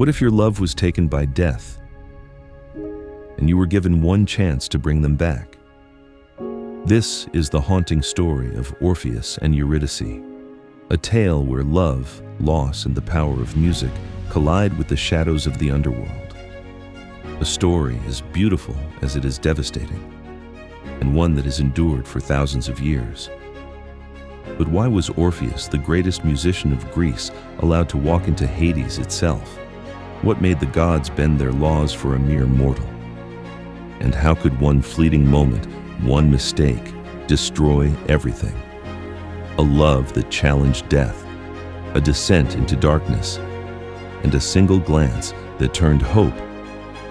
What if your love was taken by death, and you were given one chance to bring them back? This is the haunting story of Orpheus and Eurydice, a tale where love, loss, and the power of music collide with the shadows of the underworld. A story as beautiful as it is devastating, and one that has endured for thousands of years. But why was Orpheus, the greatest musician of Greece, allowed to walk into Hades itself? What made the gods bend their laws for a mere mortal? And how could one fleeting moment, one mistake, destroy everything? A love that challenged death, a descent into darkness, and a single glance that turned hope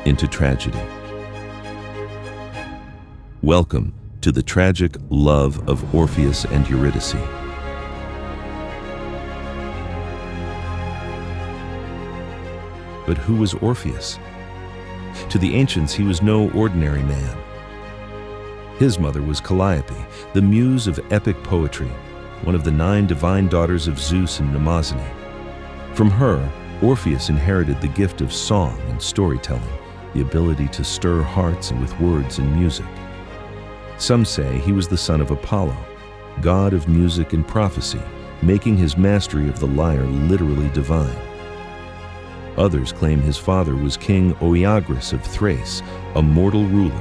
into tragedy. Welcome to the tragic love of Orpheus and Eurydice. But who was Orpheus? To the ancients, he was no ordinary man. His mother was Calliope, the muse of epic poetry, one of the 9 divine daughters of Zeus and Mnemosyne. From her, Orpheus inherited the gift of song and storytelling, the ability to stir hearts and with words and music. Some say he was the son of Apollo, god of music and prophecy, making his mastery of the lyre literally divine. Others claim his father was King Oeagrus of Thrace, a mortal ruler.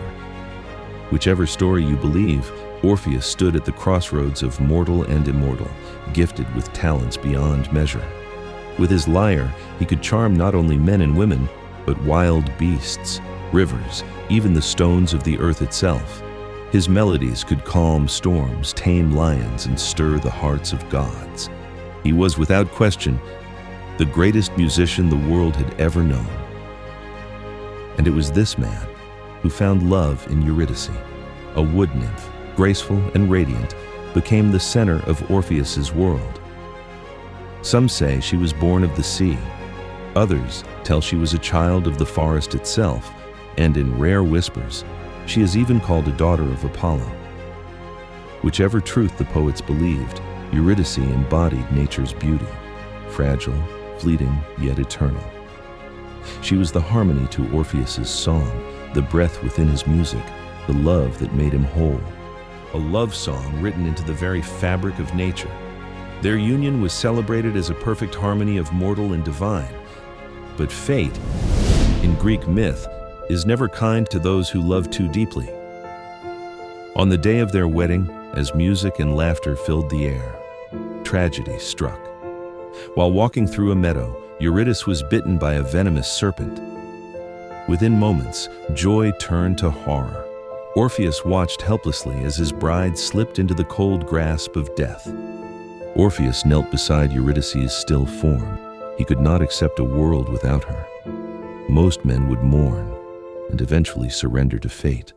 Whichever story you believe, Orpheus stood at the crossroads of mortal and immortal, gifted with talents beyond measure. With his lyre, he could charm not only men and women, but wild beasts, rivers, even the stones of the earth itself. His melodies could calm storms, tame lions, and stir the hearts of gods. He was, without question, the greatest musician the world had ever known. And it was this man who found love in Eurydice, a wood nymph, graceful and radiant, became the center of Orpheus's world. Some say she was born of the sea. Others tell she was a child of the forest itself, and in rare whispers, she is even called a daughter of Apollo. Whichever truth the poets believed, Eurydice embodied nature's beauty, fragile, fleeting, yet eternal. She was the harmony to Orpheus's song, the breath within his music, the love that made him whole. A love song written into the very fabric of nature. Their union was celebrated as a perfect harmony of mortal and divine. But fate, in Greek myth, is never kind to those who love too deeply. On the day of their wedding, as music and laughter filled the air, tragedy struck. While walking through a meadow, Eurydice was bitten by a venomous serpent. Within moments, joy turned to horror. Orpheus watched helplessly as his bride slipped into the cold grasp of death. Orpheus knelt beside Eurydice's still form. He could not accept a world without her. Most men would mourn and eventually surrender to fate.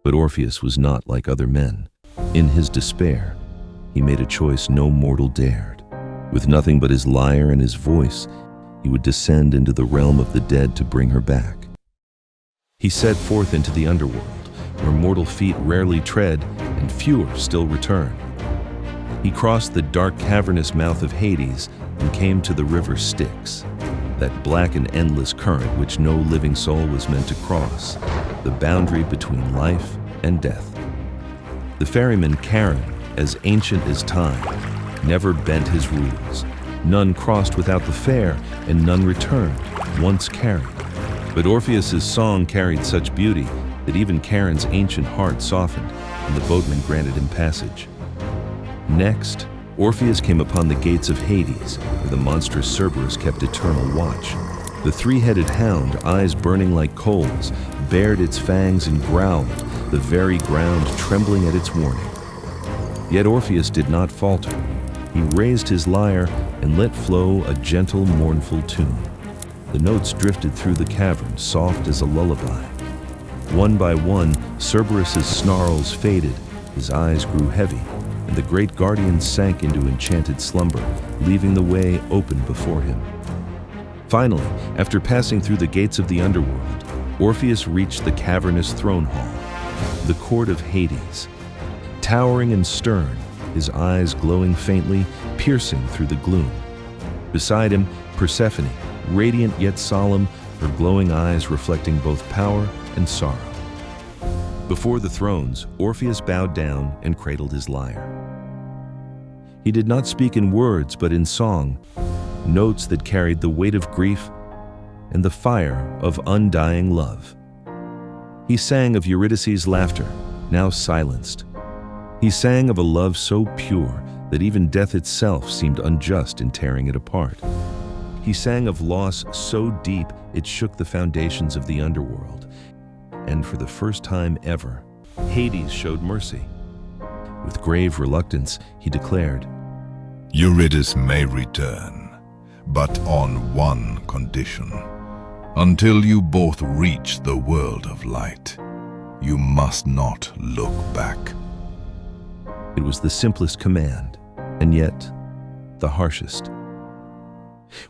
But Orpheus was not like other men. In his despair, he made a choice no mortal dared. With nothing but his lyre and his voice, he would descend into the realm of the dead to bring her back. He set forth into the underworld, where mortal feet rarely tread and fewer still return. He crossed the dark cavernous mouth of Hades and came to the river Styx, that black and endless current which no living soul was meant to cross, the boundary between life and death. The ferryman Charon, as ancient as time, never bent his rules. None crossed without the fare, and none returned, once carried. But Orpheus's song carried such beauty that even Charon's ancient heart softened, and the boatman granted him passage. Next, Orpheus came upon the gates of Hades, where the monstrous Cerberus kept eternal watch. The 3-headed hound, eyes burning like coals, bared its fangs and growled, the very ground trembling at its warning. Yet Orpheus did not falter. He raised his lyre and let flow a gentle, mournful tune. The notes drifted through the cavern, soft as a lullaby. One by one, Cerberus's snarls faded, his eyes grew heavy, and the great guardian sank into enchanted slumber, leaving the way open before him. Finally, after passing through the gates of the underworld, Orpheus reached the cavernous throne hall, the court of Hades. Towering and stern, his eyes glowing faintly, piercing through the gloom. Beside him, Persephone, radiant yet solemn, her glowing eyes reflecting both power and sorrow. Before the thrones, Orpheus bowed down and cradled his lyre. He did not speak in words, but in song, notes that carried the weight of grief and the fire of undying love. He sang of Eurydice's laughter, now silenced. He sang of a love so pure that even death itself seemed unjust in tearing it apart. He sang of loss so deep it shook the foundations of the underworld. And for the first time ever, Hades showed mercy. With grave reluctance, he declared, Eurydice may return, but on one condition. Until you both reach the world of light, you must not look back. It was the simplest command, and yet the harshest.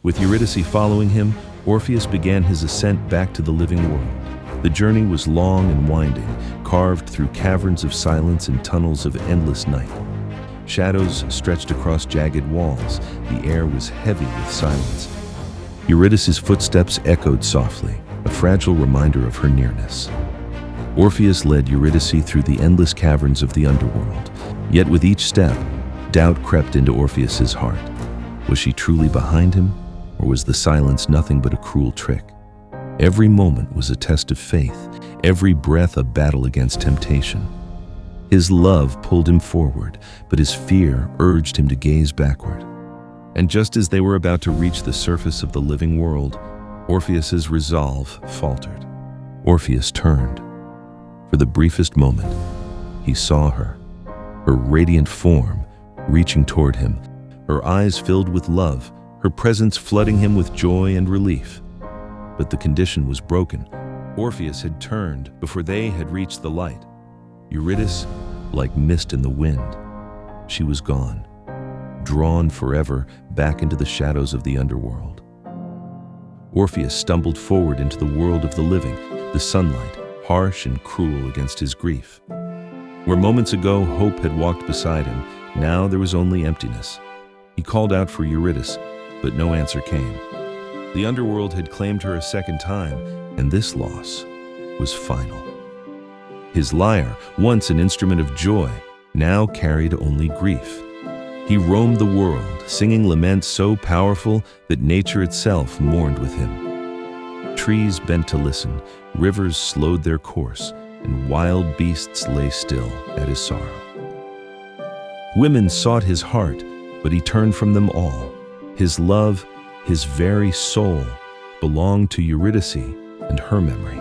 With Eurydice following him, Orpheus began his ascent back to the living world. The journey was long and winding, carved through caverns of silence and tunnels of endless night. Shadows stretched across jagged walls. The air was heavy with silence. Eurydice's footsteps echoed softly, a fragile reminder of her nearness. Orpheus led Eurydice through the endless caverns of the underworld. Yet with each step, doubt crept into Orpheus's heart. Was she truly behind him, or was the silence nothing but a cruel trick? Every moment was a test of faith, every breath a battle against temptation. His love pulled him forward, but his fear urged him to gaze backward. And just as they were about to reach the surface of the living world, Orpheus's resolve faltered. Orpheus turned. For the briefest moment, he saw her, her radiant form reaching toward him, her eyes filled with love, her presence flooding him with joy and relief. But the condition was broken. Orpheus had turned before they had reached the light. Eurydice, like mist in the wind, she was gone, drawn forever back into the shadows of the underworld. Orpheus stumbled forward into the world of the living, the sunlight, harsh and cruel against his grief. Where moments ago hope had walked beside him, now there was only emptiness. He called out for Eurydice, but no answer came. The underworld had claimed her a second time, and this loss was final. His lyre, once an instrument of joy, now carried only grief. He roamed the world, singing laments so powerful that nature itself mourned with him. Trees bent to listen, rivers slowed their course, and wild beasts lay still at his sorrow. Women sought his heart, but he turned from them all. His love, his very soul, belonged to Eurydice and her memory.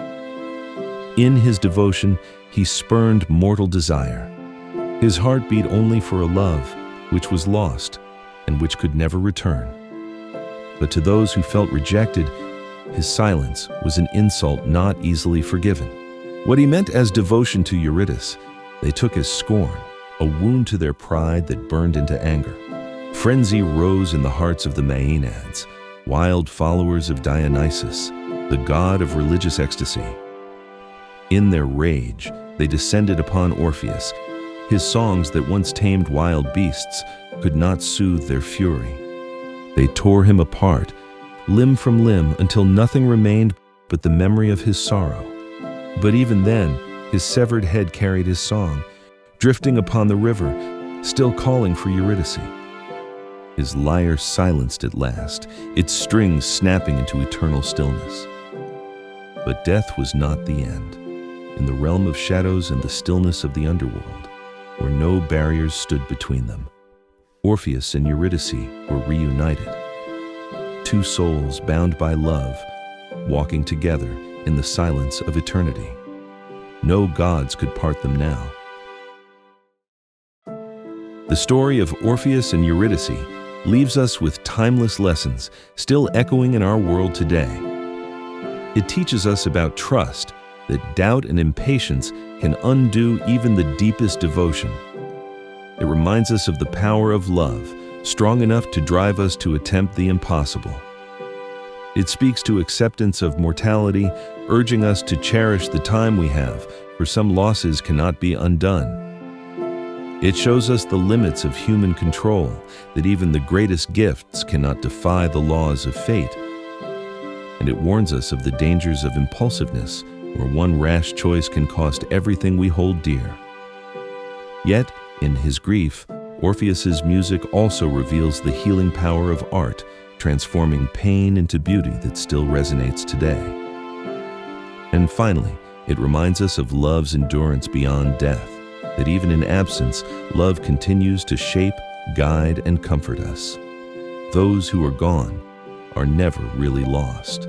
In his devotion, he spurned mortal desire. His heart beat only for a love which was lost and which could never return. But to those who felt rejected, his silence was an insult not easily forgiven. What he meant as devotion to Eurydice, they took as scorn, a wound to their pride that burned into anger. Frenzy rose in the hearts of the Maenads, wild followers of Dionysus, the god of religious ecstasy. In their rage, they descended upon Orpheus. His songs that once tamed wild beasts could not soothe their fury. They tore him apart, limb from limb, until nothing remained but the memory of his sorrow. But even then, his severed head carried his song, drifting upon the river, still calling for Eurydice. His lyre silenced at last, its strings snapping into eternal stillness. But death was not the end. In the realm of shadows and the stillness of the underworld, where no barriers stood between them, Orpheus and Eurydice were reunited. Two souls bound by love, walking together in the silence of eternity. No gods could part them now. The story of Orpheus and Eurydice leaves us with timeless lessons still echoing in our world today. It teaches us about trust, that doubt and impatience can undo even the deepest devotion. It reminds us of the power of love, strong enough to drive us to attempt the impossible. It speaks to acceptance of mortality, urging us to cherish the time we have, for some losses cannot be undone. It shows us the limits of human control, that even the greatest gifts cannot defy the laws of fate. and it warns us of the dangers of impulsiveness, where one rash choice can cost everything we hold dear. Yet, in his grief, Orpheus's music also reveals the healing power of art, transforming pain into beauty that still resonates today. And finally, it reminds us of love's endurance beyond death, that even in absence, love continues to shape, guide, and comfort us. Those who are gone are never really lost.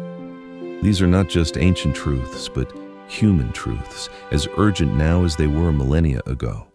These are not just ancient truths, but human truths, as urgent now as they were millennia ago.